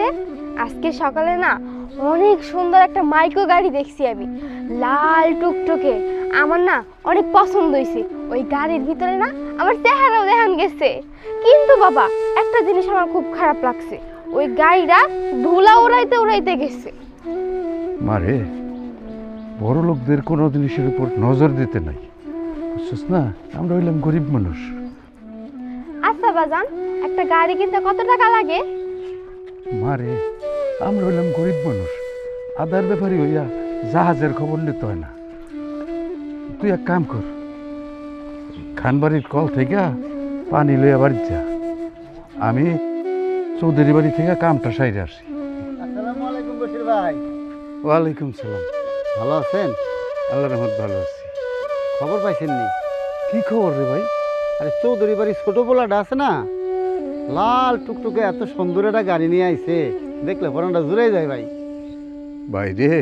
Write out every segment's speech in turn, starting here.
আছে? আজকে সকালে না অনেক সুন্দর একটা মাইক্রো গাড়ি দেখছি আমি, লাল টুকটুকে। আমার না অনেক পছন্দ হয়েছে। ওই গাড়ির ভিতরে না আমার চেহারাও দেখান গেছে। কিন্তু বাবা, একটা জিনিস আমার খুব খারাপ লাগছে, ওই গাড়িটা ধুলা উড়াইতে উড়াইতে গেছে। মারে, বড় লোকদের কোনো জিনিসের উপর নজর দিতে নাই, বুঝছিস না? আমরা হইলাম গরিব মানুষ। আচ্ছা বাজান, একটা গাড়ি কিনতে কত টাকা লাগে? মারে, আমরা হইলাম গরিব মানুষ, আদার ব্যাপারই হইয়া জাহাজের খবর নিতে হয় না। তুই এক কাম কর, খানবাড়ির কল থেকে পানি লইয়া বাড়ি যা, আমি চৌধুরী বাড়ি থেকে কামটা সাইরে আসি। আসসালামু আলাইকুম বশির ভাই। ওয়ালাইকুম সালাম। ভালো আছেন? আল্লাহ রহমত, ভালো আছি। খবর পাইছেন নি? কি খবর রে ভাই? আরে চৌধুরী বাড়ির ছোট পোলাটা আছে না, লাল টুকটুকে এত সুন্দর একটা গাড়ি নিয়ে আইছে, দেখলে পরানটা জুড়ে যায় ভাই। ভাই রে,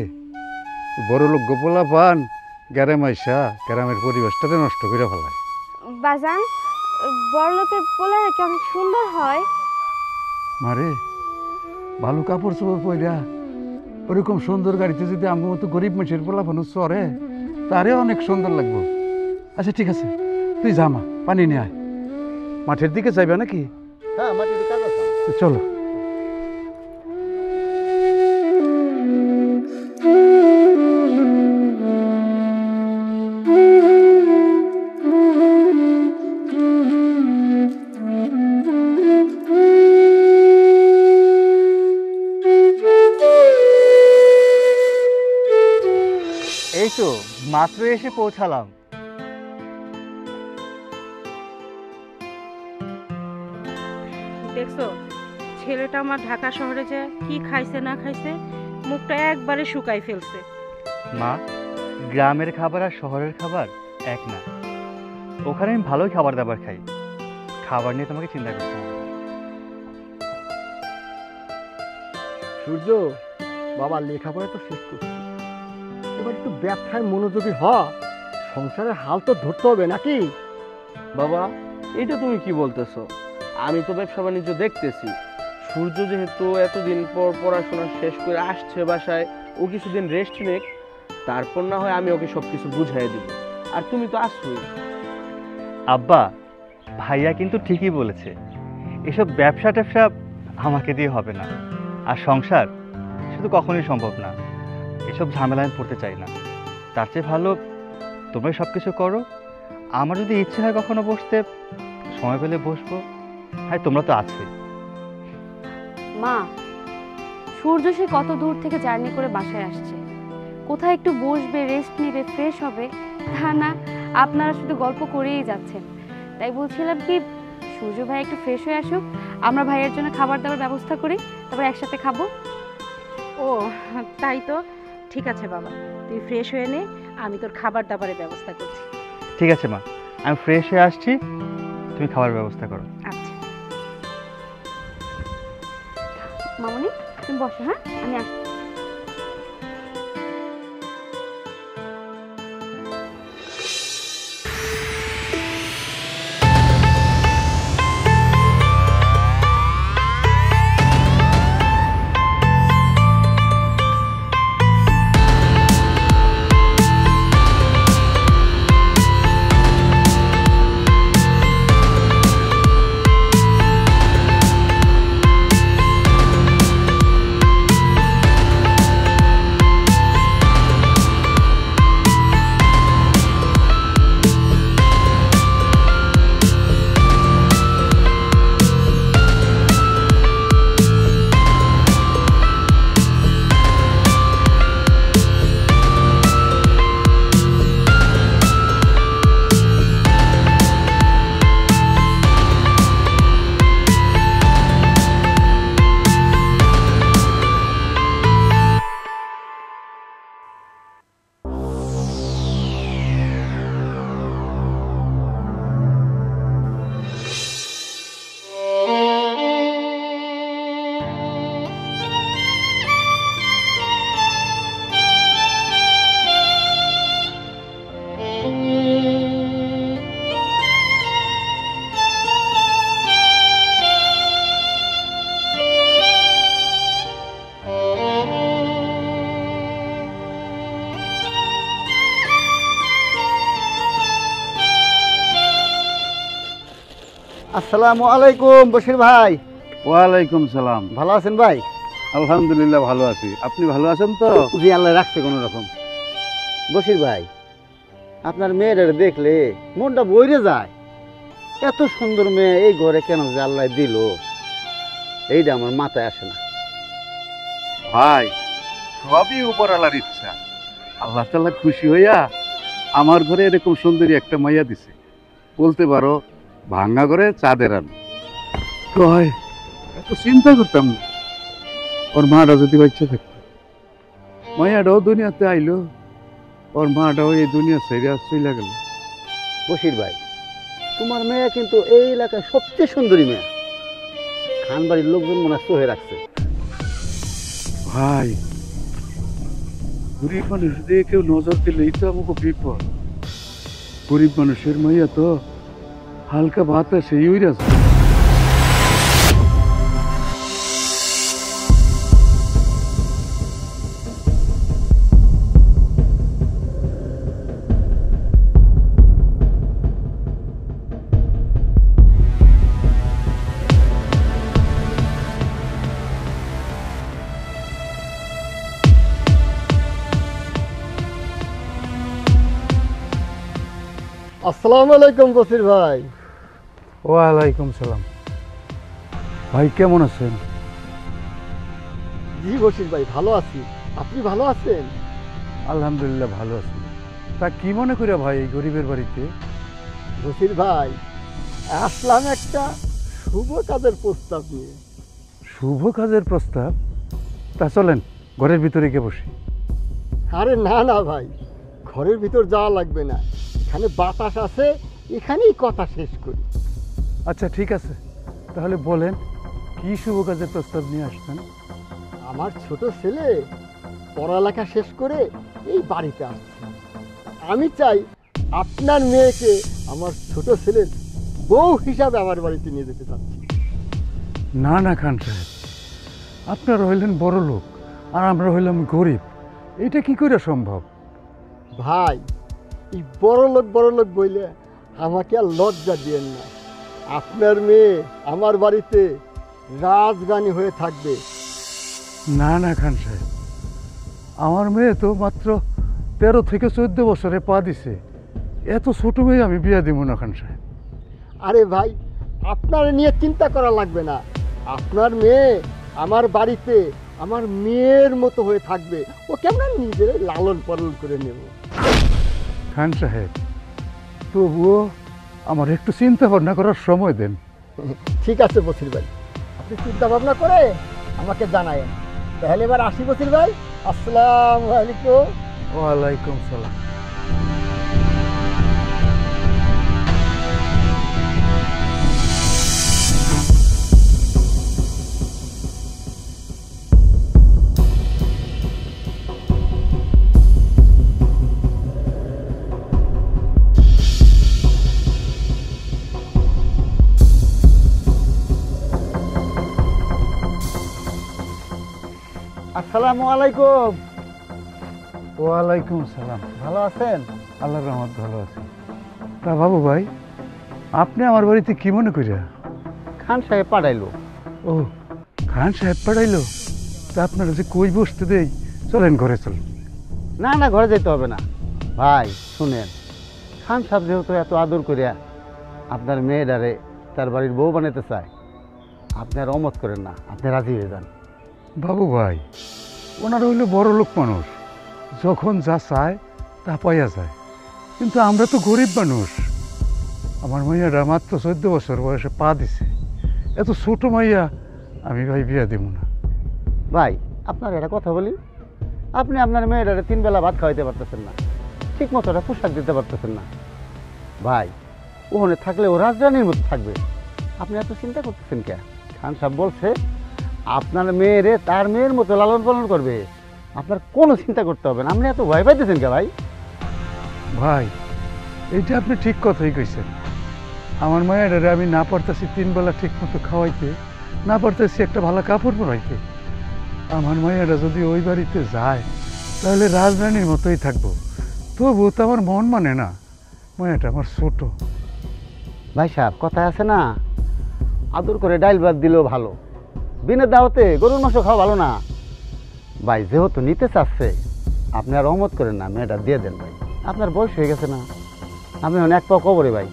বড় লোক গোপলা পান গ্যারাম আইসা গ্রামের পরিবেশটাতে নষ্ট করে ফেলায়। বাজান, বড়লোকের পোলারে কি অনেক সুন্দর হয়? মারে, ভালো কাপড় চোপড় পইরা ওরকম সুন্দর গাড়িতে যদি আমার মতো গরিব মানুষের পোলা ফানুষ চড়ে, তারে অনেক সুন্দর লাগবো। আচ্ছা ঠিক আছে, তুই যা, মা পানি নিয়ে আয়। মাঠের দিকে যাইবা নাকি? হ্যাঁ, মাটির কাজ আছে। চলো। এই তো মাত্র এসে পৌঁছালাম। দেখছো ছেলেটা আমার ঢাকা শহরে যে কি খাইছে না খাইছে, মুখটা একবারে শুকাই ফেলছে। মা, গ্রামের খাবার আর শহরের খাবার এক না। ওখানে আমি ভালোই খাবার দাবার খাই, খাবার নিয়ে তোমাকে চিন্তা করতে হবে। সূর্য, বাবা লেখাপড়া তো শেষ করছি, এবার একটু ব্যবসায় মনোযোগী হ, সংসারের হাল তো ধরতে হবে নাকি? বাবা, এটা তুমি কি বলতেছো? আমি তো ব্যবসা বাণিজ্য দেখতেছি। সূর্য যেহেতু এতদিন পর পড়াশোনা শেষ করে আসছে বাসায়, ও কিছুদিন রেস্ট নেক, তারপর না হয় আমি ওকে সবকিছু বুঝাই দিব। আর তুমি তো আসছোই। আব্বা, ভাইয়া কিন্তু ঠিকই বলেছে, এসব ব্যবসা ট্যাবসা আমাকে দিয়ে হবে না, আর সংসার শুধু কখনোই সম্ভব না। এসব ঝামেলায় আমি পড়তে চাই না। তার চেয়ে ভালো তোমরা সব কিছু করো, আমার যদি ইচ্ছে হয় কখনো বসতে, সময় পেলে বসবো। হ্যাঁ, তোমরা তো আছোই। মা, সূর্য সে কত দূর থেকে জার্নি করে বাসায় আসছে, কোথায় একটু বসবে, রেস্ট নেবে, ফ্রেশ হবে, তা না আপনারা শুধু গল্প করেই যাচ্ছেন। তাই বলছিলাম কি, সূর্য ভাই একটু ফ্রেশ হয়ে আসুক, আমরা ভাইয়ের জন্য খাবার দাবার ব্যবস্থা করি, তারপর একসাথে খাবো। ও তাই তো, ঠিক আছে বাবা, তুই ফ্রেশ হয়ে নে, আমি তোর খাবার দাবারের ব্যবস্থা করছি। ঠিক আছে মা, আমি ফ্রেশ হয়ে আসছি, তুমি খাবার ব্যবস্থা করো। আচ্ছা মামনি, তুমি বসো, হ্যাঁ আমি আসছি। আসসালামু আলাইকুম বশির ভাই। ওয়ালাইকুম সালাম। ভালো আছেন ভাই? আলহামদুলিল্লাহ ভালো আছি, আপনি ভালো আছেন তো? জি আল্লাহ রাখছে কোনো রকম। বশির ভাই, আপনার মেয়েটা দেখলে মনটা বইরে যায়। এত সুন্দর মেয়ে এই ঘরে কেন যে আল্লাহ দিল, এইটা আমার মাথায় আসে না। ভাই, সবই উপরওয়ালার ইচ্ছা। আল্লাহ তাআলা খুশি হইয়া আমার ঘরে এরকম সুন্দরী একটা মাইয়া দিছে। বলতে পারো ভাঙ্গা ঘরে চাঁদের আলো। কয় এত চিন্তা করতাম না ওর মাটা যদি বাচ্চা থাকতো। মাইয়াটাও দুনিয়াতে আইলো, ওর মাটাও এই দুনিয়া ছেড়ে চলে গেল। বশির ভাই, তোমার মেয়ে কিন্তু এই এলাকায় সবচেয়ে সুন্দরী মেয়ে। খানবাড়ির লোকজন মনে হয় হয়ে রাখছে। ভাই, গরিব মানুষ দিয়ে কেউ নজর দিলেই তো আমাকে বিপদ। গরিব মানুষের মাইয়া তো হালকা বাতাসে উইরা যায়। আসসালামু আলাইকুম বশির ভাই। ওয়ালাইকুম সালাম। ভাই কেমন আছেন? জি বশির ভাই, ভালো আছি। আপনি ভালো আছেন? আলহামদুলিল্লাহ ভালো আছি। তা কি মনে করে ভাই এই গরিবের বাড়িতে? বশির ভাই, আসলাম একটা শুভ কাজের প্রস্তাব নিয়ে। শুভ কাজের প্রস্তাব? তা চলেন ঘরের ভিতরে গিয়ে বসি। আরে না না ভাই, ঘরের ভিতর যাওয়া লাগবে না, এখানে বাতাস আছে, এখানেই কথা শেষ করি। আচ্ছা ঠিক আছে, তাহলে বলেন কি শুভ কাজের প্রস্তাব নিয়ে আসছেন? আমার ছোট ছেলে পড়ালেখা শেষ করে এই বাড়িতে আসছে। আমি চাই আপনার মেয়েকে আমার ছোট ছেলের বউ হিসাবে আমার বাড়িতে নিয়ে যেতে চাচ্ছি। না না খান সাহেব, আপনারা হইলেন বড় লোক আর আমরা হইলাম গরিব, এটা কি করে সম্ভব? ভাই, এই বড় লোক বইলে আমাকে আর লজ্জা দিয়েন না। আপনার মেয়ে আমার বাড়িতে রাজরানী হয়ে থাকবে। না না খান সাহেব, আমার মেয়ে তো মাত্র 13 থেকে 14 বছরে পা দিছে। এত ছোট মেয়ে আমি বিয়া দিব না খান সাহেব। আরে ভাই, আপনার নিয়ে চিন্তা করা লাগবে না। আপনার মেয়ে আমার বাড়িতে আমার মেয়ের মতো হয়ে থাকবে। ও কেমন নিজের লালন পালন করে নেব। খান সাহেব, তবুও আমার একটু চিন্তা ভাবনা করার সময় দেন। ঠিক আছে বশির ভাই, আপনি চিন্তা ভাবনা করে আমাকে জানায়েন। তাহলে এবার আসি বশির ভাই। আসসালামু আলাইকুম। ওয়ালাইকুম সালাম। আসসালামু আলাইকুম। ওয়ালাইকুম সালাম। ভালো আছেন? আল্লাহর রহমত ভালো আছি। তা বাবু ভাই, আপনি আমার বাড়িতে কি মনে করিয়া? খান সাহেব পাঠাইলো। ও, খান সাহেব পাঠাইলো? তা আপনারা যে কই বসতে দেই, চলেন ঘরে চলেন। না না, ঘরে যেতে হবে না। ভাই শুনেন, খান সাহেব যেহেতু এত আদর করিয়া আপনার মেয়েটারে তার বাড়ির বউ বানাতে চায়, আপনি আর অমত করেন না, আপনি রাজি হয়ে যান। বাবু ভাই, ওনারা হইলো বড় লোক মানুষ, যখন যা চায় তা পাইয়া যায়। কিন্তু আমরা তো গরিব মানুষ। আমার মাইয়াটা মাত্র 14 বছর বয়সে পা দিছে। এত ছোট মাইয়া আমি ভাই বিয়া দেব না। ভাই আপনার একটা কথা বলি, আপনি আপনার মেয়েটারে 3 বেলা ভাত খাওয়াইতে পারতেছেন না, ঠিক মতো একটা পোশাক দিতে পারতেছেন না। ভাই ওখানে থাকলে ও রাজরানীর মতো থাকবে, আপনি এত চিন্তা করতেছেন কে? খান সাহেব বলছে আপনার মেয়েরে তার মেয়ের মতো লালন পালন করবে, আপনার কোনো চিন্তা করতে হবে না। আপনি এত ভয় পাইতেছেন কে ভাই? ভাই এইটা আপনি ঠিক কথাই কইছেন। আমার মায়েরারে আমি না পারতেছি 3 বেলা ঠিক মতো খাওয়াইতে, না পারতেছি একটা ভালো কাপড় পরাইতে। আমার মায়েরা যদি ওই বাড়িতে যায় তাহলে রাজরানীর মতোই থাকবো। তবুও তো আমার মন মানে না, মায়াটা আমার ছোট। ভাই সাহেব, কথা আছে না, আদর করে ডাইল ভাত দিলেও ভালো। বিনা দাওয়াতে গরুর মাংস খাওয়া ভালো না ভাই। যেহেতু নিতে চাচ্ছে, আপনি আর রহমত করেন না, মেয়েটা দিয়ে দেন ভাই। আপনার বয়স হয়ে গেছে না, আপনি এখন এক পা কবরে ভাই।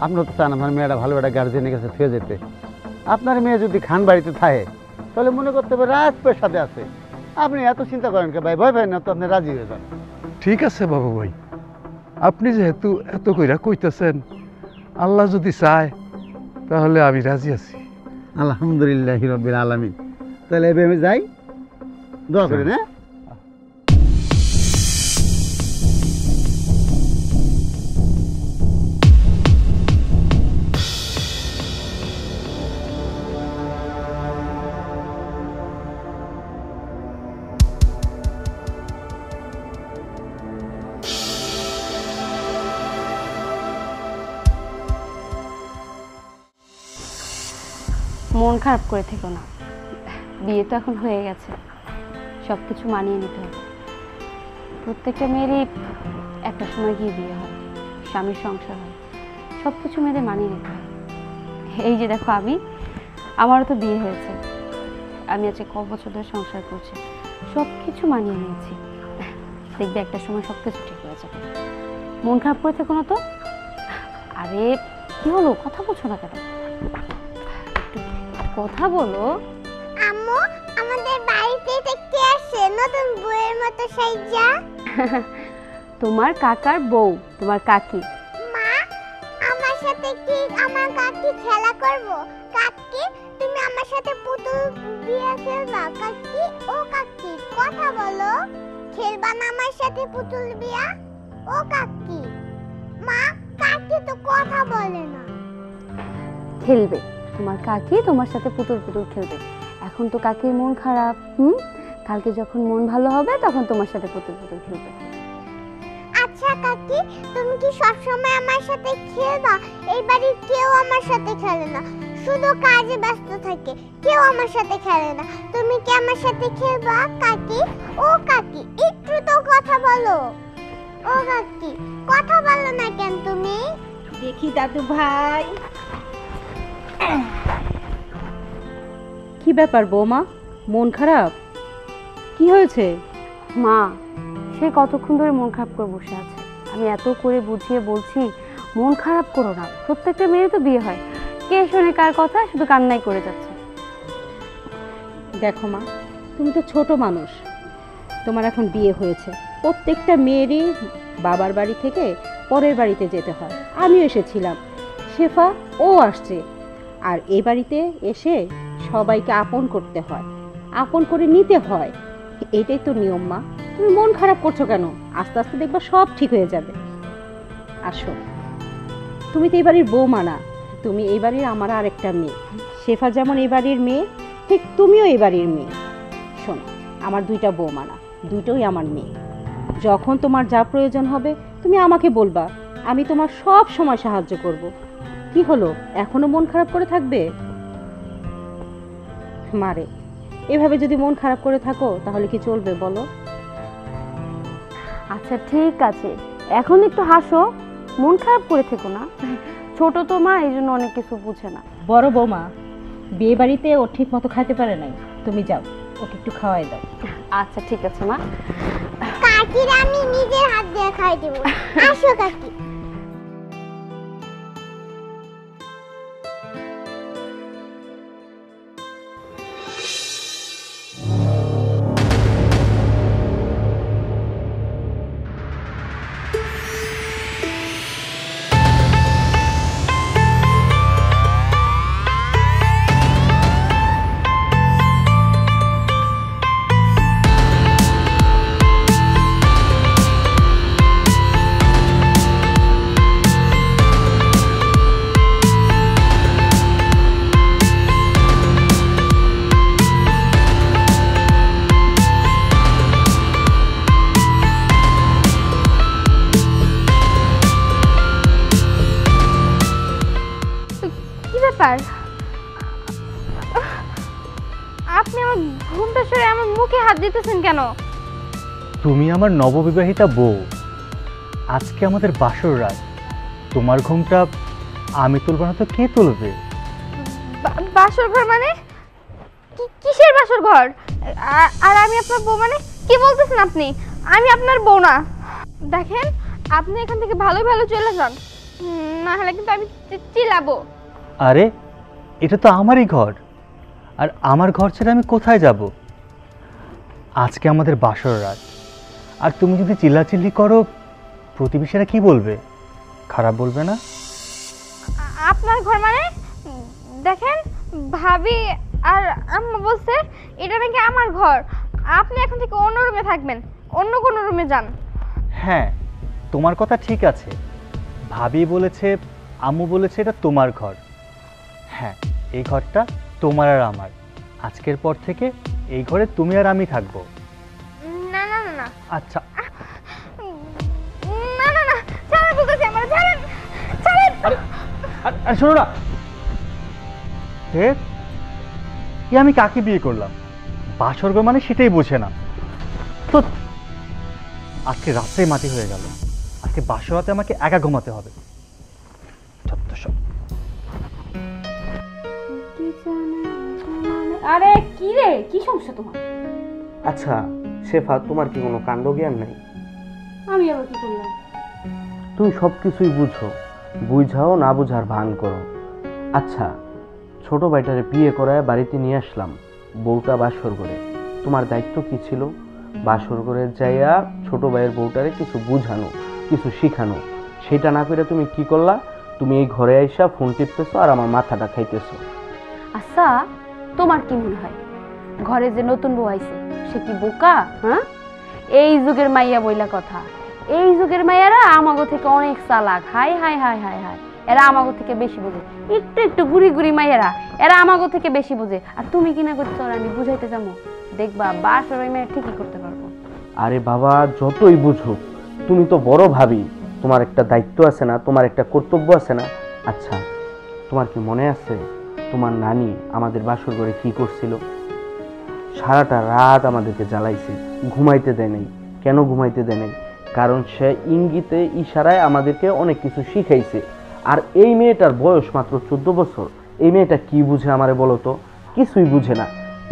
আপনিও তো চান আমার মেয়েটা ভালো একটা গার্জেনের কাছে থুয়ে যেতে। আপনার মেয়ে যদি খান বাড়িতে থাকে তাহলে মনে করতে হবে রাজপ্রাসাদে আছে। আপনি এত চিন্তা করেন কে ভাই? ভয় পাই না তো, আপনি রাজি হয়ে যান। ঠিক আছে বাবু ভাই, আপনি যেহেতু এত কইরা কইতেছেন, আল্লাহ যদি চায় তাহলে আমি রাজি আছি। আলহামদুলিল্লাহ রাব্বিল আলামিন। তাহলে এবার আমি যাই, দোয়া করি না। মন খারাপ করে থেকো না, বিয়ে তো এখন হয়ে গেছে, সব কিছু মানিয়ে নিতে হবে। প্রত্যেকটা মেয়েরই একটা সময় গিয়ে বিয়ে হয়, স্বামীর সংসার হয়, সব কিছু মেয়েদের মানিয়ে নিতে হয়। এই যে দেখো, আমারও তো বিয়ে হয়েছে, আমি আজকে ক বছর ধরে সংসার করছি, সব কিছু মানিয়ে নিয়েছি। দেখবে একটা সময় সব কিছু ঠিক হয়ে যাবে। মন খারাপ করে থেকো না তো। আরে কি হলো, কথা বলছো না কেন? কথা বলো। আম্মু, আমাদের বাড়িতে কে আসে নতুন বউয়ের মতো সাইজা? তোমার কাকার বউ, তোমার কাকি। মা, আমার সাথে কি আমার কাকি খেলা করব? কাকি, তুমি আমার সাথে পুতুল বিয়া খেলবা? কাকি, ও কাকি, কথা বলো। খেলবা না আমার সাথে পুতুল বিয়া? ও কাকি। মা, কাকি তো কথা বলে না। খেলবে, তোমার কাকি তোমার সাথে পুতুল পুতুল খেলবে। এখন তো কাকির মন খারাপ, কালকে যখন মন ভালো হবে তখন তোমার সাথে পুতুল পুতুল খেলবে। আচ্ছা কাকি, তুমি কি সব সময় আমার সাথে খেলবা? এই বাড়ির কেউ আমার সাথে খেলে না, শুধু কাজে ব্যস্ত থাকে, কেউ আমার সাথে খেলে না। তুমি কি আমার সাথে খেলবা কাকি? ও কাকি, একটু তো কথা বলো। ও কাকি, কথা বলো না কেন তুমি? দেখি দাদু ভাই। কি ব্যাপার বৌমা, মন খারাপ? কি হয়েছে? মা, সে কতক্ষণ ধরে মন খারাপ করে বসে আছে। আমি এত করে বুঝিয়ে বলছি মন খারাপ করো না, প্রত্যেকটা মেয়ে তো বিয়ে হয়, কে শোনে কার কথা, শুধু কান্নাই করে যাচ্ছে। দেখো মা, তুমি তো ছোট মানুষ, তোমার এখন বিয়ে হয়েছে, প্রত্যেকটা মেয়েরই বাবার বাড়ি থেকে পরের বাড়িতে যেতে হয়। আমিও এসেছিলাম, শেফা ও আসছে, আর এই বাড়িতে এসে সবাইকে আপন করতে হয়, আপন করে নিতে হয়, এটাই তো নিয়ম। মা, তুমি মন খারাপ করছো কেন? আস্তে আস্তে দেখবা সব ঠিক হয়ে যাবে। আসো, তুমি তো এই বাড়ির বৌমা না, তুমি এই বাড়ির আমার আরেকটা মেয়ে। শেফা যেমন এই বাড়ির মেয়ে, ঠিক তুমিও এই বাড়ির মেয়ে। শোনো, আমার দুইটা বৌমা না, দুইটাই আমার মেয়ে। যখন তোমার যা প্রয়োজন হবে তুমি আমাকে বলবা, আমি তোমার সব সময় সাহায্য করব। কি হলো, এখনো মন খারাপ করে থাকবে? মারে, এভাবে যদি মন খারাপ করে থাকো তাহলে কি চলবে বলো? আচ্ছা ঠিক আছে, এখন একটু হাসো, মন খারাপ করে থেকো না। ছোট তো মা, এই জন্য অনেক কিছু বুঝে না। বড় বৌমা বিয়ে বাড়িতে ও ঠিক মতো খাইতে পারে নাই, তুমি যাও ওকে একটু খাওয়াই দাও। আচ্ছা ঠিক আছে মা। কাকির আমি নিজের হাত দিয়ে খাই দেব। আসো কাকি। আপনি আমার ঘুমটা সরে আমার মুখে হাত দিতেছেন কেন? তুমি আমার নববিবাহিতা বউ, আজকে আমাদের বাসর রাত, তোমার ঘুমটা আমি তুলব না তো কে তুলবে? বাসর ঘর মানে কিসের বাসর ঘর? আর আমি আপনার বউ মানে কি বলতেছেন আপনি? আমি আপনার বউ না। দেখেন, আপনি এখান থেকে ভালো ভালো চলে যান, না হলে কিন্তু আমি চিল্লাবো। আরে এটা তো আমারই ঘর, আর আমার ঘর ছেড়ে আমি কোথায় যাব? আজকে আমাদের বাসর রাত, আর তুমি যদি চিল্লাচিল্লি করো প্রতিবেশীরা কি বলবে? খারাপ বলবে না? আপনার ঘর মানে? দেখেন, ভাবি আর আম্মা বলছে এটা নাকি আমার ঘর। আপনি এখন থেকে অন্য রুমে থাকবেন, অন্য কোনো রুমে যান। হ্যাঁ, তোমার কথা ঠিক আছে। ভাবি বলেছে, আম্মু বলেছে এটা তোমার ঘর। হ্যাঁ, এই ঘরটা তোমার আর আমার। আজকের পর থেকে এই ঘরে তুমি আর আমি থাকবো। না না না না। আচ্ছা, না না না, ছাড়েন বলতেছি, আমার ছাড়েন, ছাড়েন। আরে শোনো না, আমি কাকে বিয়ে করলাম? বাসর ঘর মানে সেটাই বোঝে না তো। আজকে রাত্রে মাটি হয়ে গেল, আজকে বাসর রাতে আমাকে একা ঘুমাতে হবে। আরে কি রে, কি সমস্যা তোমার? আচ্ছা শেফা, তোমার কি কোনো কাণ্ড জ্ঞান নাই? আমি আবার কি করলাম? তুমি সব কিছুই বুঝো, বুঝাও না বুঝার ভান করো। আচ্ছা, ছোট ভাইটারে বিয়ে করায় বাড়িতে নিয়ে আসলাম, বউটা বাসর করে। তোমার দায়িত্ব কি ছিল? বাসর করে যাইয়া ছোট ভাইয়ের বউটারে কিছু বুঝানো, কিছু শিখানো। সেটা না করে তুমি কি করলা? তুমি এই ঘরে আইসা ফোন টিপতেছো আর আমার মাথাটা খাইতেছো। আচ্ছা, তোমার কি মনে হয় ঘরে যে নতুন বউ আইছে সে কি বোকা? হ্যাঁ, এই যুগের মাইয়া বইলা কথা। এই যুগের মাইয়ারা আমাগো থেকে অনেক চালাক। High high high high high, এরা আমাগো থেকে বেশি বোঝে। একটু একটু গুড়ি গুড়ি মাইয়ারা, এরা আমাগো থেকে বেশি বোঝে। আর তুমি কিনা করছো, আমি বুঝাইতে যাবো, দেখবা বাসর ওই মেয়ে ঠিকই করতে পারবো। আরে বাবা, যতই বুঝো, তুমি তো বড় ভাবি, তোমার একটা দায়িত্ব আছে না? তোমার একটা কর্তব্য আছে না? আচ্ছা, তোমার কি মনে আছে তোমার নানি আমাদের বাসর ঘরে কি করছিল? সারাটা রাত আমাদেরকে জ্বালাইছে, ঘুমাইতে দেয় নাই। কেন ঘুমাইতে দেয় নাই? কারণ সে ইঙ্গিতে ইশারায় আমাদেরকে অনেক কিছু শিখাইছে। আর এই মেয়েটার বয়স মাত্র 14 বছর। এই মেয়েটা কি বুঝে আমারে বলো তো? কিছুই বুঝে না।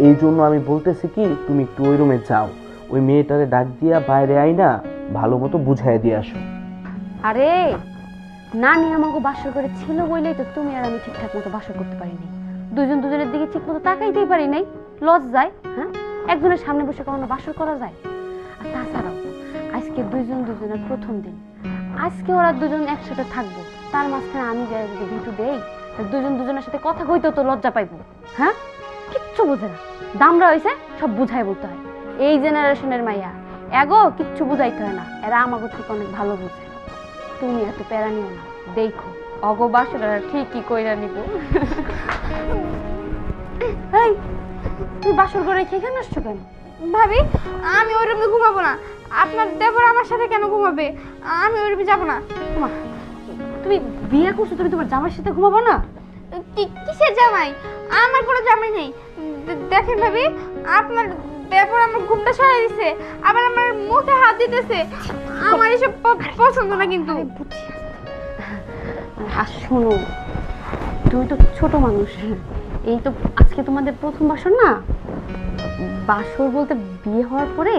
এই জন্য আমি বলতেছি কি, তুমি একটু ওই রুমে যাও, ওই মেয়েটারে ডাক দিয়া বাইরে আইনা ভালো মতো বুঝাই দিয়ে আসো। আরে নানি আমাকে বাসর করে ছিল বলেই তো তুমি আর আমি ঠিকঠাক মতো বাসর করতে পারিনি। দুজন দুজনের দিকে ঠিক মতো তাকাইতেই পারি নাই, লজ্জায়। হ্যাঁ, একজনের সামনে বসে কখনো বাসর করা যায়? আর তাছাড়াও আজকে দুজন দুজনের প্রথম দিন, আজকে ওরা দুজন একসাথে থাকবো, তার মাঝখানে আমি যাই যদি ভিটু দেই, দুজন দুজনের সাথে কথা কইতেও তো লজ্জা পাইবো। হ্যাঁ, কিচ্ছু বোঝে না, দামরা হয়েছে, সব বুঝাই বলতে হয়। এই জেনারেশনের মাইয়া এগো কিচ্ছু বুঝাইতে হয় না, এরা আমাকে থেকে অনেক ভালো বুঝে। তুমি এত প্যারা নিও না, দেখো অগো বাসরা ঠিকই কইরা নিব। এই, তুই বাসর করে রেখে এখানে আসছো কেন? ভাবি, আমি ওই রুমে ঘুমাবো না। আপনার দেবর আমার সাথে কেন ঘুমাবে? আমি ওই রুমে যাবো না। তুমি বিয়ে করছো, তুমি তোমার জামাইয়ের সাথে ঘুমাবো না? কিসের জামাই? আমার কোনো জামাই নেই। দেখেন ভাবি, আপনার দেবর আমার ঘুমটা সরাই দিছে, আবার আমার মুখে হাত দিতেছে। আমার এসব পছন্দ না কিন্তু। আর শোনো, তুমি তো ছোট মানুষ, এই তো আজকে তোমাদের প্রথম বাসর না। বাসর বলতে বিয়ে হওয়ার পরে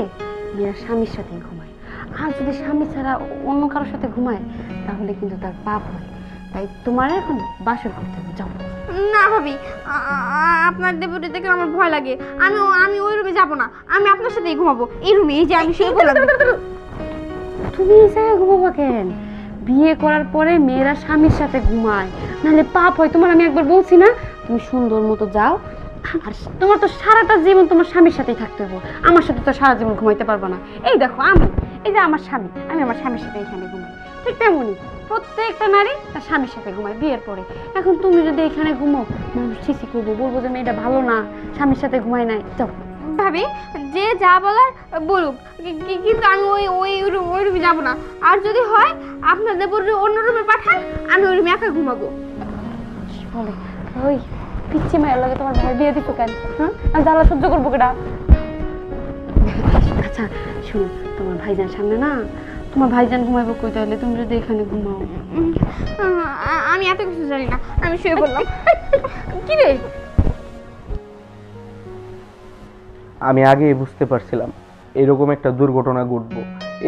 মেয়েরা স্বামীর সাথে ঘুমায়, আর যদি স্বামী ছাড়া অন্য কারোর সাথে ঘুমায় তাহলে কিন্তু তার পাপ হয়। তাই তোমার এখন বাসর করতে হবে, যাও। না ভাবি, আপনার দেবরটি দেখে আমার ভয় লাগে। আমি ওই রুমে যাবো না, আমি আপনার সাথেই ঘুমাবো। এই রুমে, এই যে আমি শুয়ে বললাম। তুমি এই জায়গায় ঘুমাবো কেন? বিয়ে করার পরে মেয়েরা স্বামীর সাথে ঘুমায়, নাহলে পাপ হয়। তোমার আমি একবার বলছি না, তুমি সুন্দর মতো যাও। আর তোমার তো সারাটা জীবন তোমার স্বামীর সাথেই থাকতে হবে, আমার সাথে তো সারা জীবন ঘুমাইতে পারবো না। এই দেখো আমি, এই যে আমার স্বামী, আমি আমার স্বামীর সাথে এখানে ঘুমাই। ঠিক তেমনই প্রত্যেকটা নারী তার স্বামীর সাথে ঘুমায় বিয়ের পরে। এখন তুমি যদি এখানে ঘুমো, মানুষ ঠিকই করবো, বলবো যে মেয়েটা ভালো না, স্বামীর সাথে ঘুমায় নাই। যাও ভাবি, যে যা বলার বলুক, কিন্তু আমি ওই রুমে যাবো না। আর যদি হয় আপনার দেবর অন্য রুমে পাঠান, আমি ওই রুমে একা ঘুমাবো। বলে ওই পিচ্ছি মায়ের লাগে তোমার ভাই বিয়ে দিত কেন? হ্যাঁ, আমি জ্বালা সহ্য করবো কেটা? আচ্ছা শুনো, তোমার ভাইজান সামনে না, তোমার ভাইজান ঘুমাইবো কই? তাহলে তুমি যদি এখানে ঘুমাও। আমি এত কিছু জানি না, আমি শুয়ে বললাম। কি রে, আমি আগেই বুঝতে পারছিলাম এরকম একটা দুর্ঘটনা ঘটবো।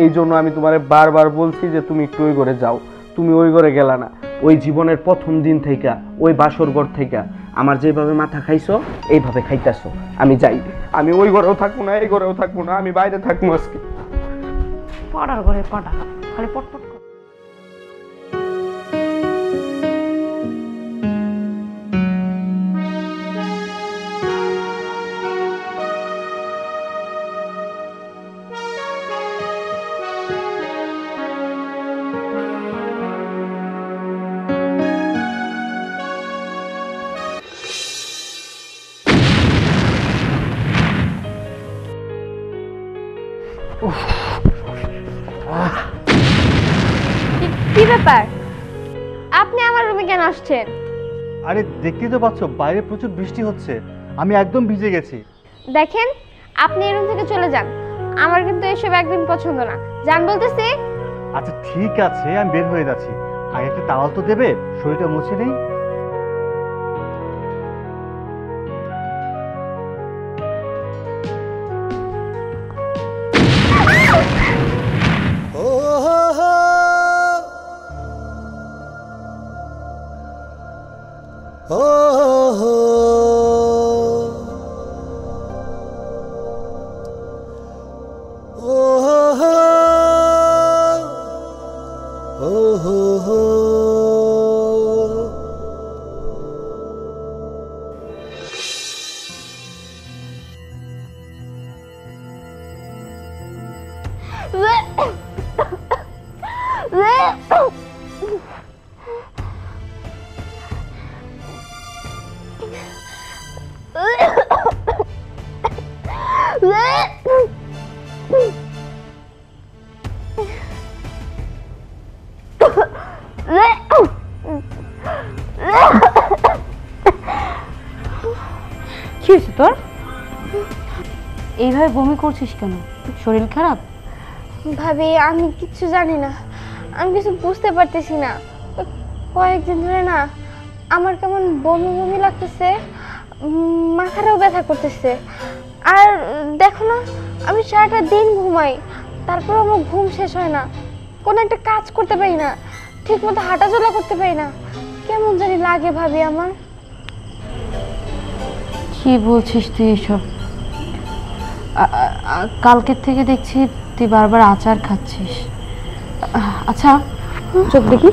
এই জন্য আমি তোমারে বারবার বলছি যে তুমি একটু ওই ঘরে যাও। তুমি ওই ঘরে গেলা না। ওই জীবনের প্রথম দিন থেকে, ওই বাসর ঘর থেকে আমার যেভাবে মাথা খাইছো এইভাবে খাইতেছো। আমি যাই, আমি ওই ঘরেও থাকবো না, এই ঘরেও থাকবো না, আমি বাইরে থাকবো আজকে। পড়ার ঘরে পড়া, খালি পটপট কর। কি ব্যাপার, আপনি আমার রুমে কেন আসছেন? আরে দেখতেই তো পাচ্ছ বাইরে প্রচুর বৃষ্টি হচ্ছে, আমি একদম ভিজে গেছি। দেখেন, আপনি এই রুম থেকে চলে যান, আমার কিন্তু এসব একদম পছন্দ না। যান বলতেছি। আচ্ছা ঠিক আছে, আমি বের হয়ে যাচ্ছি। আগে একটা তাওয়াল তো দেবে, শরীরটা মুছে নেই। কি হয়েছে তোর? এইভাবে বমি করছিস কেন? শরীর খারাপ? ভাবি, আমি কিচ্ছু জানি না, আমি কিছু বুঝতে পারতেছি না। কয়েকদিন ধরে না আমার কেমন বমি বমি লাগতেছে, মাথাটাও ব্যথা করতেছে। আর দেখো না, আমি সারাটা দিন ঘুমাই, তারপর আমার ঘুম শেষ হয় না, কোনো একটা কাজ করতে পারি না, ঠিক মতো হাঁটাচলা করতে পারি না, কেমন জানি লাগে ভাবি আমার। কি বলছিস তুই এসব? কালকের থেকে দেখছি তুই বারবার আচার খাচ্ছিস। আচ্ছা চোখ দেখি,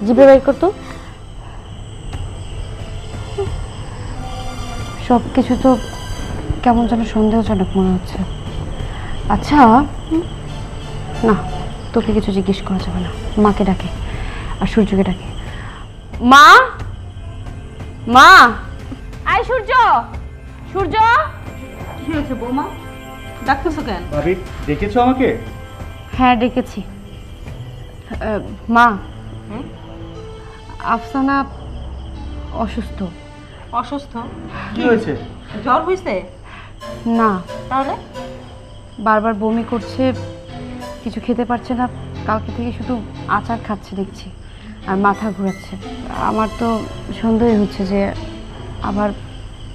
জিভে বের করতো। সব কিছু তো কেমন যেন সন্দেহজনক মনে হচ্ছে। আচ্ছা না, তোকে কিছু জিজ্ঞেস করা যাবে না, মাকে ডাকে আর সূর্যকে ডাকে। মা, মা, আয় সূর্য, সূর্য। কি হয়েছে বৌমা, ডাকতেছো কেন? ভাবি দেখেছো আমাকে? হ্যাঁ ডেকেছি। মা, আফসানা অসুস্থ। অসুস্থ? কি হয়েছে? জ্বর হয়েছে? না, তাহলে? বারবার বমি করছে, কিছু খেতে পারছে না, কালকে থেকে শুধু আচার খাচ্ছে দেখছি, আর মাথা ঘোরাচ্ছে। আমার তো সন্দেহ হচ্ছে যে আবার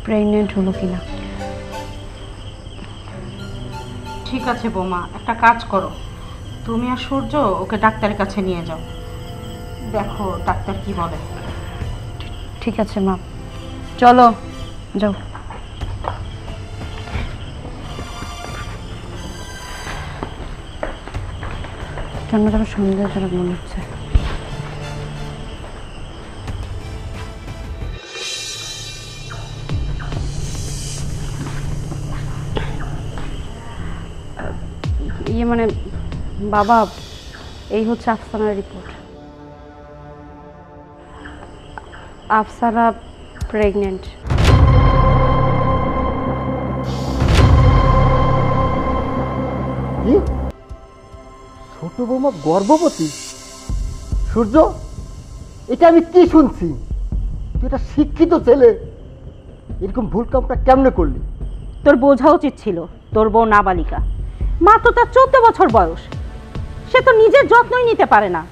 প্রেগনেন্ট হলো কিনা। ঠিক আছে বৌমা, একটা কাজ করো, তুমি আর সূর্য ওকে ডাক্তারের কাছে নিয়ে যাও, দেখো ডাক্তার কি বলে। ঠিক আছে মা, চলো যাও। কেন যেন সন্দেহজনক মনে হচ্ছে। ইয়ে মানে বাবা, এই হচ্ছে আফসানার রিপোর্ট। আফসানা প্রেগনেন্ট। কি? ছোট বৌমা গর্ভবতী? সূর্য, এটা আমি কি শুনছি? তুই একটা শিক্ষিত ছেলে, এরকম ভুল কামটা কেমনে করলি? তোর বোঝা উচিত ছিল তোর বউ নাবালিকা, মাত্র তার 14 বছর বয়স, সে তো নিজের যত্নই নিতে পারে না।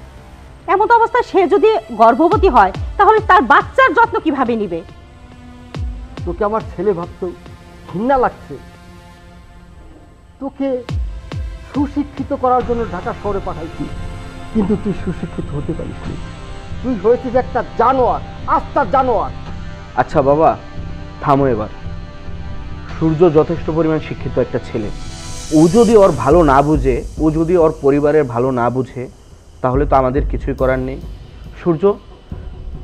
এমন অবস্থায় সে যদি গর্ভবতী হয় তাহলে তার বাচ্চার যত্ন কিভাবে নিবে? তোকে আমার ছেলে ভাবতেও ঘৃণা লাগছে। তোকে সুশিক্ষিত করার জন্য ঢাকা শহরে পাঠাইছি, কিন্তু তুই সুশিক্ষিত হতে পারিস নি। তুই হয়েছিস একটা জানোয়ার, আস্তার জানোয়ার। আচ্ছা বাবা, থামো এবার। সূর্য যথেষ্ট পরিমাণ শিক্ষিত একটা ছেলে। ও যদি ওর ভালো না বুঝে, ও যদি ওর পরিবারের ভালো না বুঝে, তাহলে তো আমাদের কিছুই করার নেই। সূর্য,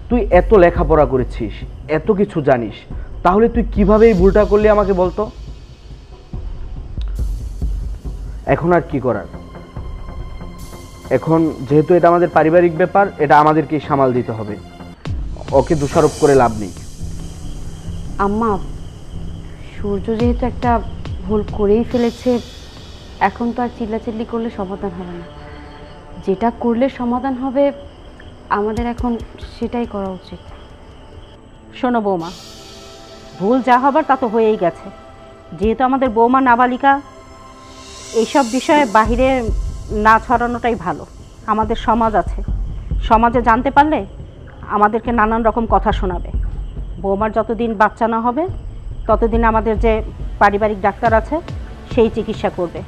তুই এত লেখাপড়া করেছিস, এত কিছু জানিস, তাহলে তুই কিভাবে এই ভুলটা করলি আমাকে বলতো। এখন আর কি করার? এখন যেহেতু এটা আমাদের পারিবারিক ব্যাপার, এটা আমাদেরকেই সামাল দিতে হবে। ওকে দোষারোপ করে লাভ নেই। আম্মা, সূর্য যেহেতু একটা ভুল করেই ফেলেছে, এখন তো আর চিল্লাচিল্লি করলে সমাধান হবে না। যেটা করলে সমাধান হবে আমাদের এখন সেটাই করা উচিত। শোনো বৌমা, ভুল যা হবার তা তো হয়েই গেছে। যেহেতু আমাদের বৌমা নাবালিকা, এইসব বিষয়ে বাহিরে না ছড়ানোটাই ভালো। আমাদের সমাজ আছে, সমাজে জানতে পারলে আমাদেরকে নানান রকম কথা শোনাবে। বৌমার যতদিন বাচ্চা না হবে ততদিন আমাদের যে পারিবারিক ডাক্তার আছে সেই চিকিৎসা করবে,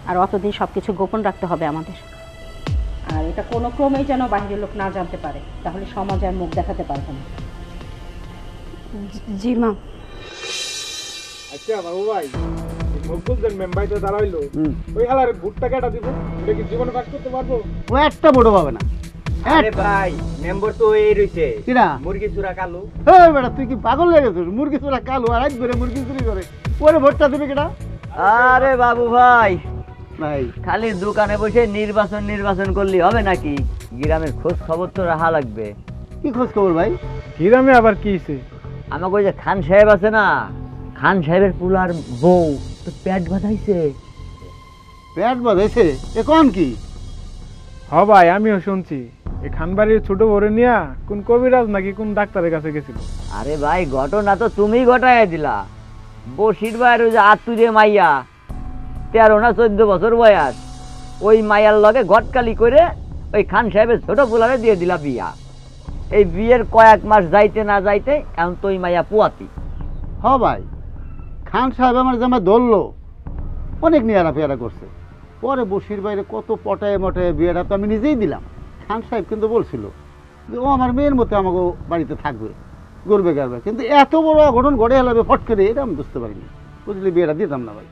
আর অতদিন সব কিছু গোপন রাখতে হবে আমাদের। আর এটা কোনো ক্রমেই যেন বাইরের লোক না জানতে পারে, তাহলে সমাজে আর মুখ দেখাতে পারবে না। জি মা। আচ্ছা বাবু ভাই, মকবুল যে মেম্বাইতে দাঁড়াইলো, ওই হালার ভুট্টা কেটা দিব, এটা কি জীবনে কাজ করতে পারবো? ও একটা বড় পাবে না। আরে ভাই, মেম্বার তো এই রইছে কিরা মুরগি চুরা কালু। এই বেটা, তুই কি পাগল হয়ে গেছিস? মুরগি চোরা কালো আর আজ করে মুরগি চুরি করে ওরে ভোটটা দিবে কেটা? আরে বাবু ভাই, ভাই খালি দোকানে বসে নির্বাচন করলে হবে নাকি? গ্রামের খোঁজ খবর তো রাখা লাগবে। কি খোঁজ খবর ভাই? হিরামে আবার কি হইছে? আমাকে ওই যে খান সাহেব আছে না, খান সাহেবের পুলার বউ তো পেট বাঁধাইছে। পেট বাঁধাইছে? এ কোন কি? হ ভাই, আমিও শুনছি এই খানবাড়ির ছোট বড় নিয়া কোন কবিরাজ নাকি কোন ডাক্তারের কাছে গেছিল। আরে ভাই, ঘটনা তো তুমি ঘটায় দিলা। বসির ভাইয়ের ওই যে আত্মীয় মাইয়া, 13 না 14 বছর বয়স, ওই মাইয়ার লগে গটকালি করে ওই খান সাহেবের ছোট পুলারে দিয়ে দিলা বিয়া। এই বিয়ের কয়েক মাস যাইতে না যাইতে এখন তো ওই মাইয়া পুয়াতি। হ ভাই, খান সাহেব আমার জামা ধরলো, অনেক নিয়ারা পেয়ারা করছে। পরে বসির বাইরে কত পটায় মটায় বিয়েটা তো আমি নিজেই দিলাম। খান সাহেব কিন্তু বলছিল যে ও আমার মেয়ের মতো আমাকে বাড়িতে থাকবে, গড়বে গাড়বে, কিন্তু এত বড় অঘটন ঘটে হেলাবে ফট করে, এটা আমি বুঝতে পারিনি। বুঝলি, বিয়েটা দিতাম না ভাই।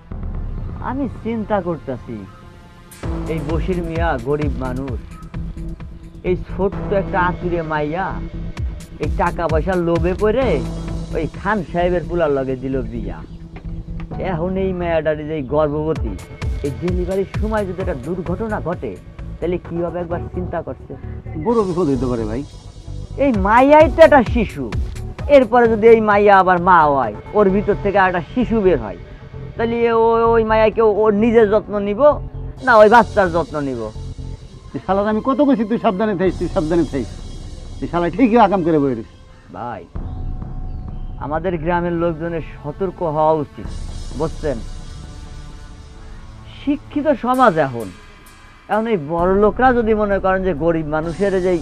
আমি চিন্তা করতেছি, এই বসির মিয়া গরিব মানুষ, এই ছোট্ট একটা আতুরে মাইয়া এই টাকা পয়সার লোভে পড়ে ওই খান সাহেবের পুলার লগে দিল বিয়া। এখন এই মায়াটার যে গর্ভবতী, এই ডেলিভারির সময় যদি একটা দুর্ঘটনা ঘটে তাহলে কি হবে একবার চিন্তা করছে? বড় বিপদ হইতে পারে ভাই। এই মাইয়াই তো একটা শিশু, এরপরে যদি এই মাইয়া আবার মা হয়, ওর ভিতর থেকে একটা শিশু বের হয়, তাহলে ওই মাইয়াকে ওর নিজের যত্ন নিব না ওই বাচ্চার যত্ন নিব? শালা আমি কত কইছি তুই সাবধানে থাইস, তুই সাবধানে থাইস, তুই শালা ঠিকই আকাম করে বই রইস। ভাই, আমাদের গ্রামের লোকজনের সতর্ক হওয়া উচিত, বুঝছেন? শিক্ষিত সমাজ এখন এই বড় লোকরা যদি মনে করেন যে গরিব মানুষের যে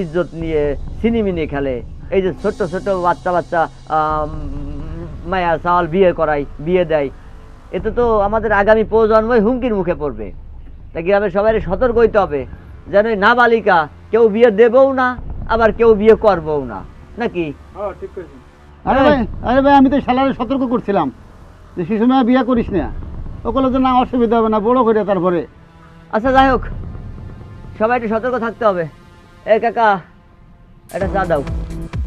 ইজ্জত নিয়ে সিনিমিনি খেলে, এই যে ছোট্ট ছোট্ট বাচ্চা মায়া চাল বিয়ে করায়, বিয়ে দেয়, এতে তো আমাদের আগামী প্রজন্মই হুমকির মুখে পড়বে। তাই গ্রামের সবাই সতর্ক হইতে হবে যেন নাবালিকা কেউ বিয়ে দেবও না, আবার কেউ বিয়ে করবও না, নাকি? আরে ভাই, আমি তো শালারে সতর্ক করছিলাম যে শিশু মেয়ে বিয়ে করিস না, ওগুলো তো না অসুবিধা হবে না, বড় করে তারপরে। আচ্ছা যাই হোক, সবাই একটু সতর্ক থাকতে হবে। এ কাকা, একটা চা দাও।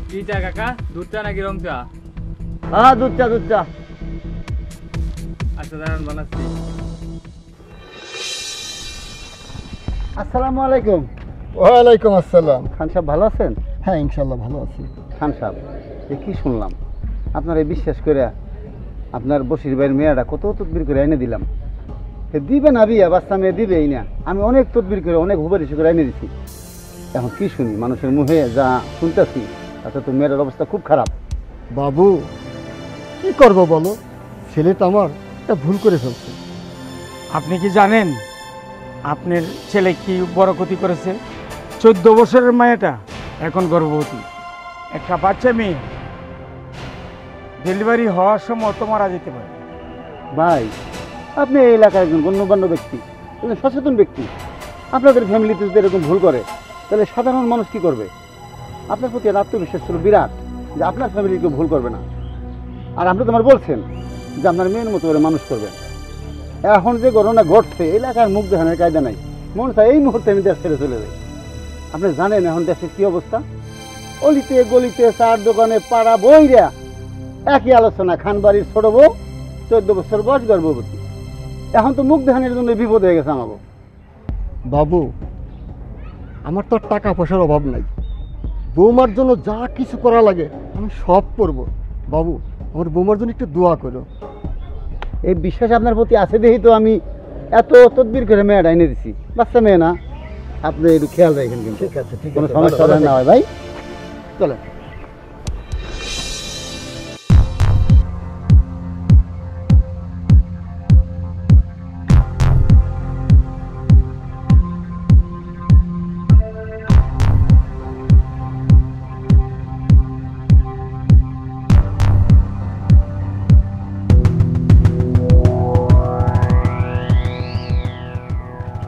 কি চা কাকা? দুধ চা নাকি রং চা? হ্যাঁ, দুধ চা, দুধ চা। আচ্ছা দাঁড়ান, বানাচ্ছি। আসসালামু আলাইকুম। ওয়ালাইকুম আসসালাম। খান সাহেব ভালো আছেন? হ্যাঁ, ইনশাল্লাহ ভালো আছি। খান সাহেব, এ কি শুনলাম, আপনার এই বিশ্বাস করে আপনার বসির ভাইয়ের মেয়েটা কত তদবির করে এনে দিলাম, দিবে না বিয়া, বাচ্চা মেয়ে দিবেই না। আমি অনেক তদবির করে অনেক হুবারিশ করে এনে দিচ্ছি। এখন কি শুনি, মানুষের মুখে যা শুনতেছি তাতে তো মেয়ের অবস্থা খুব খারাপ। বাবু, কি করবো বলো, ছেলেটা আমার একটা ভুল করে ফেলছে। আপনি কি জানেন আপনার ছেলে কি বড় ক্ষতি করেছে? 14 বছরের মায়াটা এখন গর্ভবতী, একটা বাচ্চা মেয়ে। ডেলিভারি হওয়ার সময় তো মারা যেতে পারে। ভাই আপনি এই এলাকার একজন গণ্যমান্য ব্যক্তি, একজন সচেতন ব্যক্তি। আপনাদের ফ্যামিলিতে যদি এরকম ভুল করে তাহলে সাধারণ মানুষ কি করবে? আপনার প্রতি একটা আত্মবিশ্বাস ছিল বিরাট যে আপনার ফ্যামিলি কেউ ভুল করবে না। আর আপনি তোমার বলছেন যে আপনার মেয়ের মতো করে মানুষ করবেন। এখন যে ঘটনা ঘটছে এলাকার মুখ দেখানোর কায়দা নাই, মনে হয় এই মুহূর্তে আমি দেশ ছেড়ে চলে যাই। আপনি জানেন এখন দেশের কী অবস্থা? অলিতে গলিতে চার দোকানে পাড়া বইরা একই আলোচনা, খানবাড়ির ছোট বউ 14 বছর বয়স গর্ভবতী। এখন তো মুখ দেখানোর জন্য বিপদ হয়ে গেছে আমাকে। বাবু, আমার তো আর টাকা পয়সার অভাব নাই, বৌমার জন্য যা কিছু করা লাগে আমি সব করব। বাবু, আমার বৌমার জন্য একটু দোয়া করো। এই বিশ্বাস আপনার প্রতি আছে দেখি তো আমি এত তদবির করে মেয়েটা এনে দিছি। বাচ্চা মেয়ে না, আপনি একটু খেয়াল রাখেন কিন্তু। ঠিক আছে, ঠিক কোনো আছে, সমস্যা ভালো, না হয় ভাই। চলেন।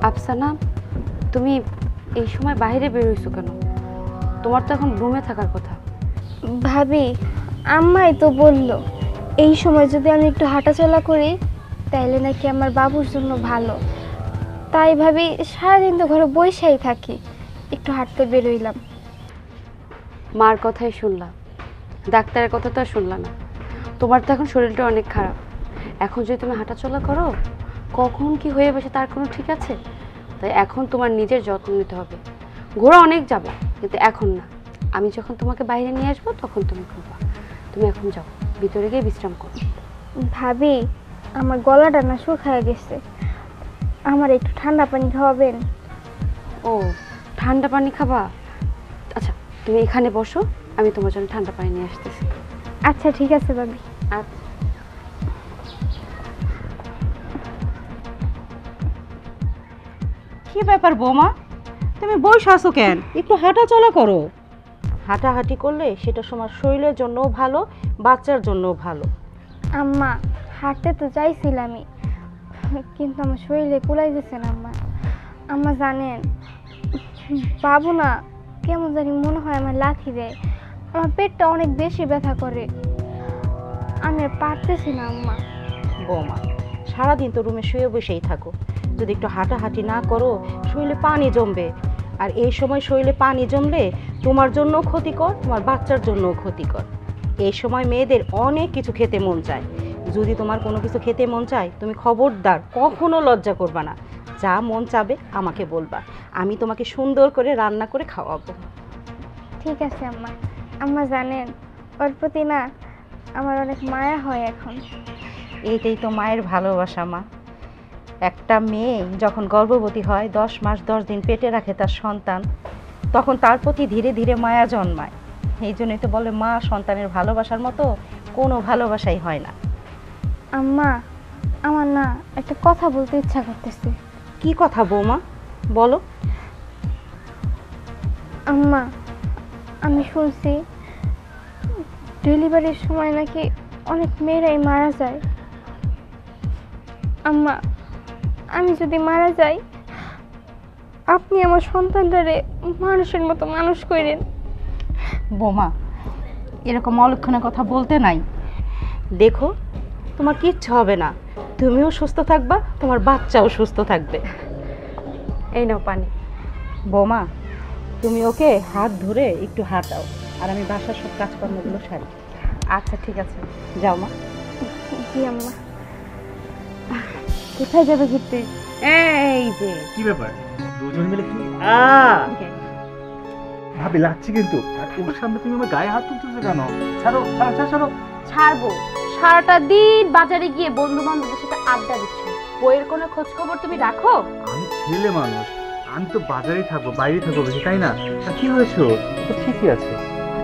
আফসানা, তুমি এই সময় বাইরে বের হইছো কেন? তোমার তো এখন রুমে থাকার কথা। ভাবি, আম্মাই তো বলল এই সময় যদি আমি একটু হাঁটাচলা করি তাইলে নাকি আমার বাবুর জন্য ভালো। তাই ভাবি সারাদিন তো ঘরে বসেই থাকি, একটু হাঁটতে বেরোইলাম। মার কথাই শুনলাম, ডাক্তারের কথা তো আর শুনলাম না। তোমার তো এখন শরীরটা অনেক খারাপ। এখন যদি তুমি হাঁটাচলা করো, কখন কি হয়ে বসে তার কোনো ঠিক আছে? তাই এখন তোমার নিজের যত্ন নিতে হবে। ঘোরা অনেক যাবে, কিন্তু এখন না। আমি যখন তোমাকে বাইরে নিয়ে আসবো তখন তুমি ঘুরবা। তুমি এখন যাও, ভিতরে গিয়ে বিশ্রাম করো। ভাবি, আমার গলাটা না শুকায় গেছে, আমার একটু ঠান্ডা পানি খাওয়াবেন? ও, ঠান্ডা পানি খাবা? আচ্ছা, তুমি এখানে বসো, আমি তোমার জন্য ঠান্ডা পানি নিয়ে আসতেছি। আচ্ছা ঠিক আছে ভাবি। আচ্ছা। কি ব্যাপার বৌমা, তুমি বসে আছো কেন? একটু হাঁটাচলা করো। হাঁটাহাঁটি করলে সেটা তোমার শরীরের জন্যও ভালো, বাচ্চার জন্যও ভালো। আম্মা, হাঁটতে তো চাইছিলামই, কিন্তু আমার শরীরে কুলাই দিচ্ছে না আম্মা। আম্মা জানেন, বাবু না কেমন জানি মনে হয় আমার লাথি দেয়, আমার পেটটা অনেক বেশি ব্যথা করে, আমি আর পারতেছি না আম্মা। বৌমা, সারাদিন তো রুমে শুয়ে বসেই থাকো, যদি একটু হাঁটাহাঁটি না করো শরীরে পানি জমবে। আর এই সময় শরীরে পানি জমলে তোমার জন্যও ক্ষতিকর, তোমার বাচ্চার জন্যও ক্ষতিকর। এই সময় মেয়েদের অনেক কিছু খেতে মন চায়। যদি তোমার কোনো কিছু খেতে মন চায়, তুমি খবরদার কখনো লজ্জা করবা না। যা মন চাবে আমাকে বলবা, আমি তোমাকে সুন্দর করে রান্না করে খাওয়াবো। ঠিক আছে আম্মা। আম্মা জানেন, ওর প্রতি না আমার অনেক মায়া হয় এখন। এইটাই তো মায়ের ভালোবাসা মা। একটা মেয়ে যখন গর্ভবতী হয়, 10 মাস 10 দিন পেটে রাখে তার সন্তান, তখন তার প্রতি ধীরে ধীরে মায়া জন্মায়। এই জন্যই তো বলে মা সন্তানের ভালোবাসার মতো কোনো ভালোবাসাই হয় না। আম্মা, আমার না একটা কথা বলতে ইচ্ছা করতেছে। কি কথা বৌমা, বলো। আম্মা, আমি শুনছি ডেলিভারির সময় নাকি অনেক মেয়েরাই মারা যায়। আম্মা, আমি যদি মারা যাই, আপনি আমার সন্তানটারে মানুষের মতো মানুষ করেন। বৌমা, এরকম অলক্ষণের কথা বলতে নাই। দেখো, তোমার কিচ্ছু হবে না, তুমিও সুস্থ থাকবা, তোমার বাচ্চাও সুস্থ থাকবে। এই নাও পানি। বৌমা, তুমি ওকে হাত ধরে একটু হাঁটাও, আর আমি বাসার সব কাজকর্মগুলো সারি। আচ্ছা ঠিক আছে, যাও মা। জি আম্মা। কোথায় যাবে ঘুরতে? এই যে কি ব্যাপার, দুজন মিলে তুমি ভাবি লাগছে কিন্তু। আর ওর সামনে তুমি আমার গায়ে হাত তুলতেছো কেন? ছাড়ো ছাড়ো ছাড়ো ছাড়ো। ছাড়বো? সারাটা দিন বাজারে গিয়ে বন্ধু বান্ধবের সাথে আড্ডা দিচ্ছ, বইয়ের কোনো খোঁজ খবর তুমি রাখো? আমি ছেলে মানুষ, আমি তো বাজারেই থাকবো, বাইরে থাকবো বেশি, তাই না? তা কি হয়েছে? তো ঠিকই আছে।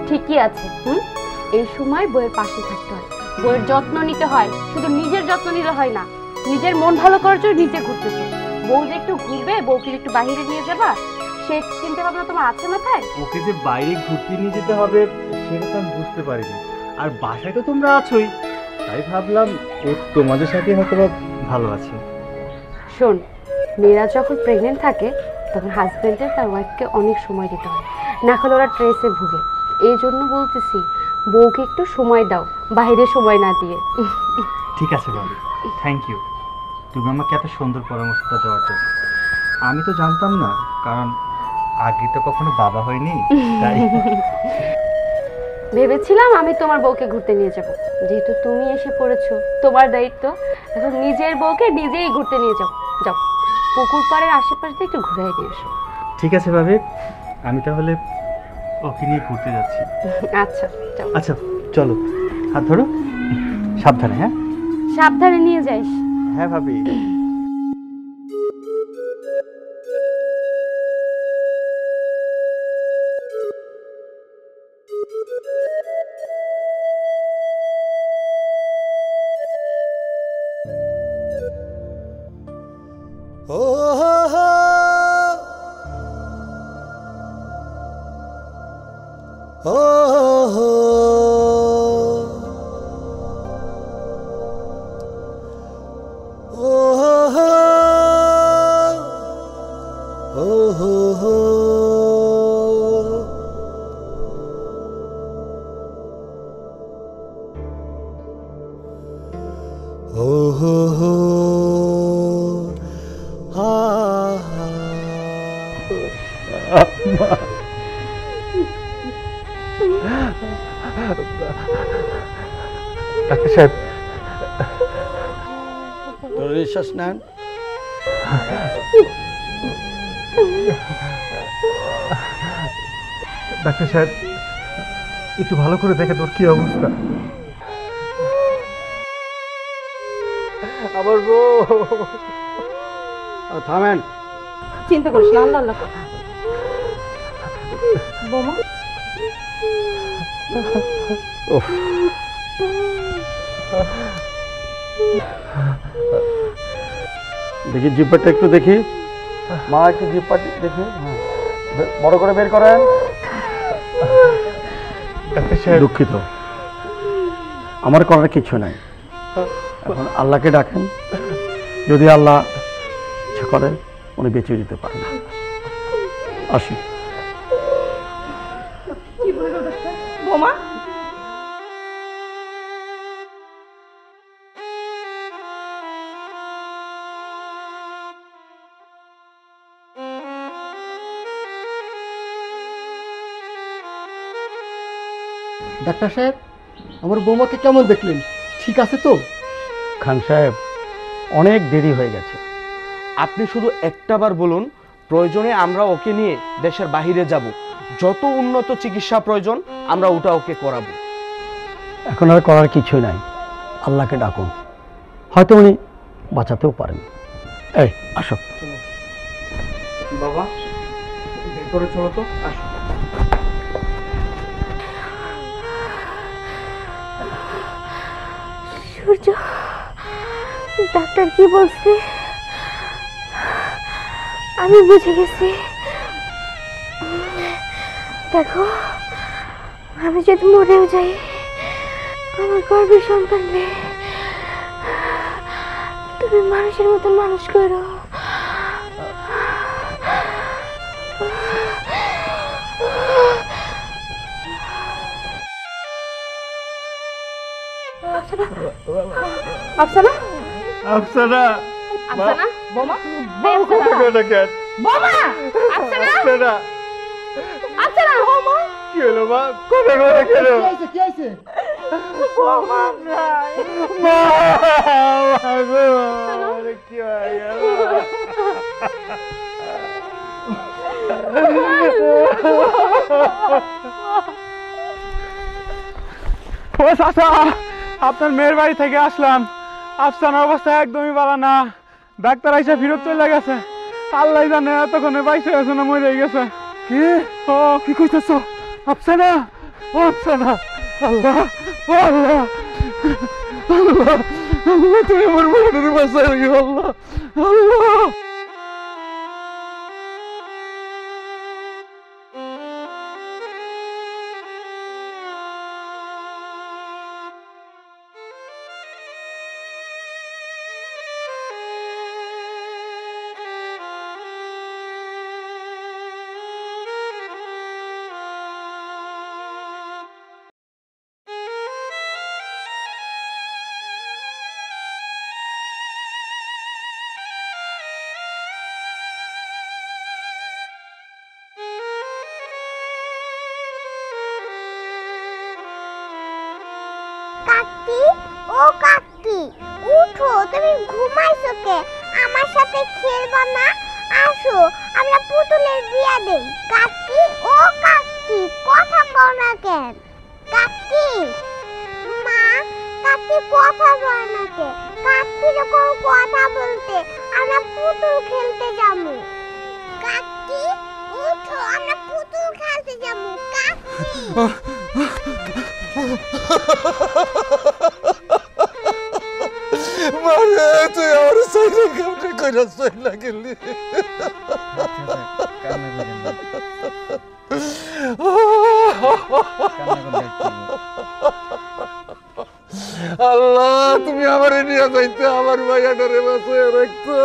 ঠিকই আছে। এই সময় বইয়ের পাশে থাকতে হয়, বইয়ের যত্ন নিতে হয়। শুধু নিজের যত্ন নিলে হয় না, নিজের মন ভালো করার জন্য নিজে ঘুরতেছে। বউ যে একটু ঘুরবে, বউকে একটু বাইরে নিয়ে যাবা, সে চিন্তা ভাবনা তোমার আছে মাথায়? ওকে যে বাইরে ঘুরতে নিয়ে যেতে হবে সেটা তো আমি বুঝতে পারিনি। আর বাসায় তো তোমরা আছোই, তাই ভাবলাম ও তোমাদের সাথে হয়তো ভালো আছে। শোন, মেয়েরা যখন প্রেগনেন্ট থাকে তখন হাজব্যান্ডের তার ওয়াইফকে অনেক সময় দিতে হয়, না হলে ওরা ট্রেসে ভুগে। এই জন্য বলতেছি বউকে একটু সময় দাও, বাইরে সময় না দিয়ে। ঠিক আছে ভাবি, থ্যাংক ইউ তুমি আমাকে এত সুন্দর পরামর্শটা দেওয়ার জন্য। আমি তো জানতাম না, কারণ আগে তো কখনো বাবা হয়নি, তাই ভেবেছিলাম আমি তোমার বউকে ঘুরতে নিয়ে যাব, যেহেতু তুমি এসে পড়েছো তোমার দায়িত্ব, এখন নিজের বউকে নিজেই ঘুরতে নিয়ে যাও। যাও, পুকুর পাড়ের আশেপাশ দিয়ে একটু ঘুরে নিয়ে এসো। ঠিক আছে ভাবি, আমি তাহলে ওকে নিয়ে ঘুরতে যাচ্ছি। আচ্ছা যাও। আচ্ছা চলো, হাত ধরো, সাবধানে। হ্যাঁ সাবধানে নিয়ে যাইস। হ্যাঁ ভাবি। ডাক্তার সাহেব, তোর নিঃশ্বাস নেন। ডাক্তার সাহেব একটু ভালো করে দেখে তোর কি অবস্থা। আবার বউ থামেন। চিন্তা করিস না, আল্লাহ আল্লাহ কথা। বোমা দেখি জিব্বাটা একটু দেখি, মা একটু জিব্বা দেখি, বড় করে বের করেন। দুঃখিত, আমার করার কিছু নাই। এখন আল্লাহকে ডাকেন, যদি আল্লাহ ইচ্ছা করে উনি বেঁচে দিতে পারেন। আসি। বোমা ডাক্তার সাহেব, আমার বৌমাকে কেমন দেখলেন? ঠিক আছে তো? খান সাহেব, অনেক দেরি হয়ে গেছে। আপনি শুধু একটাবার বলুন, প্রয়োজনে আমরা ওকে নিয়ে দেশের বাহিরে যাব, যত উন্নত চিকিৎসা প্রয়োজন আমরা ওটা ওকে করাবো। এখন আর করার কিছু নাই, আল্লাহকে ডাকুন, হয়তো উনি বাঁচাতেও পারেন। এই আসো বাবা, ভেতরে চলো তো, আসো। সূর্য, ডাক্তার কি বলছে আমি বুঝে গেছি। দেখো, আমি যদি মরেও যাই, আমার গর্বের সন্তানকে তুমি মানুষের মতন মানুষ করো। আফসানা, আফসানা, আফসানা, বোমা এই আফসানা, কেন বোমা, আফসানা, আফসানা, আফসানা, বোমা, কি হলো মা? কোথায় কোথায় গেল? কি হয়েছে? মা, মা গো, আরে কি হয়ে গেল? ও চাচা, আপনার মেয়ের বাড়ি থেকে আসলাম। আফসানার অবস্থা একদমই ভালো না, ডাক্তার আইসা ফেরত চলে গেছে। আল্লাহ জানে এতক্ষণে বাইসে গেছে না মরে গেছে। কি? ও কি কইতেছ? আফসানা, ও আফসানা, আল্লাহ, ও আল্লাহ, আল্লাহ, আল্লাহ, তুমি আমার বোনের বাঁচাই গো, আল্লাহ, আল্লাহ। ও কাকি উঠো, তুমি ঘুমাইছো কে? আমার সাথে খেলবা না? আসো আমরা পুতুলের বিয়া দেই। কাকি ও কাকি কথা কও না কেন? কাকি মা, কাকি কথা বলে না কে? কাকি যখন কথা বলতে আমরা পুতুল খেলতে যাবো। কাকি উঠো, আমরা পুতুল খেলতে যাবো। কাকি মারে তুই আমার সাইডে কেমনে কইরা সইলা গেলি আল্লাহ, তুমি আমারে নিয়ে যাইতে আমার ভাইয়াটারে বাঁচিয়ে রাখতো।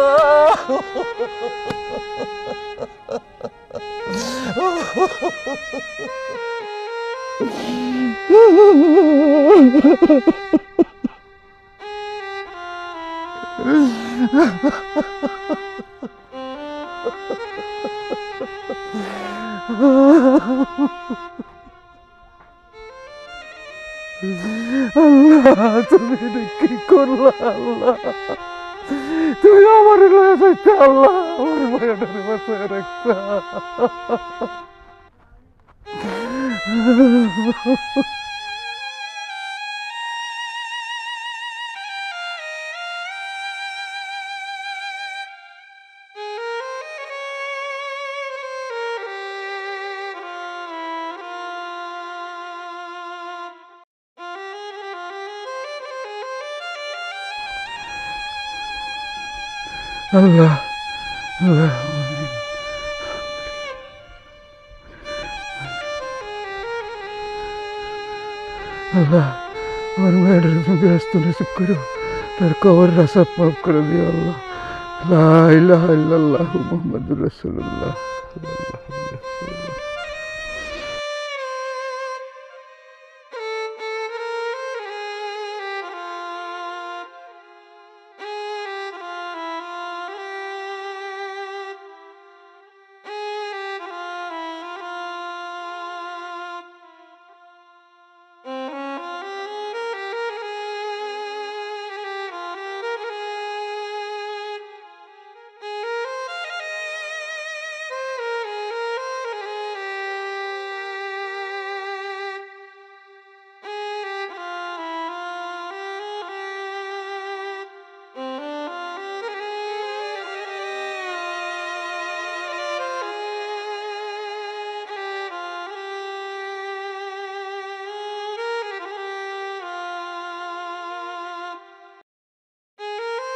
আল্লাহ, তুমি এটা কি করলা? আল্লাহ, তুমি আমার লয়ে যাইতে আল্লাহ আমার ভাইয়াটারে বাঁচিয়ে রাখতো। আল্লাহ আল্লাহ আল্লাহ, আমার মায়ের তুমি ব্যস্ত নসিব করো, তার কবর রাসা মাফ করে দিও আল্লাহ। লা ইলাহা ইল্লাল্লাহু মুহাম্মাদুর রাসূলুল্লাহ।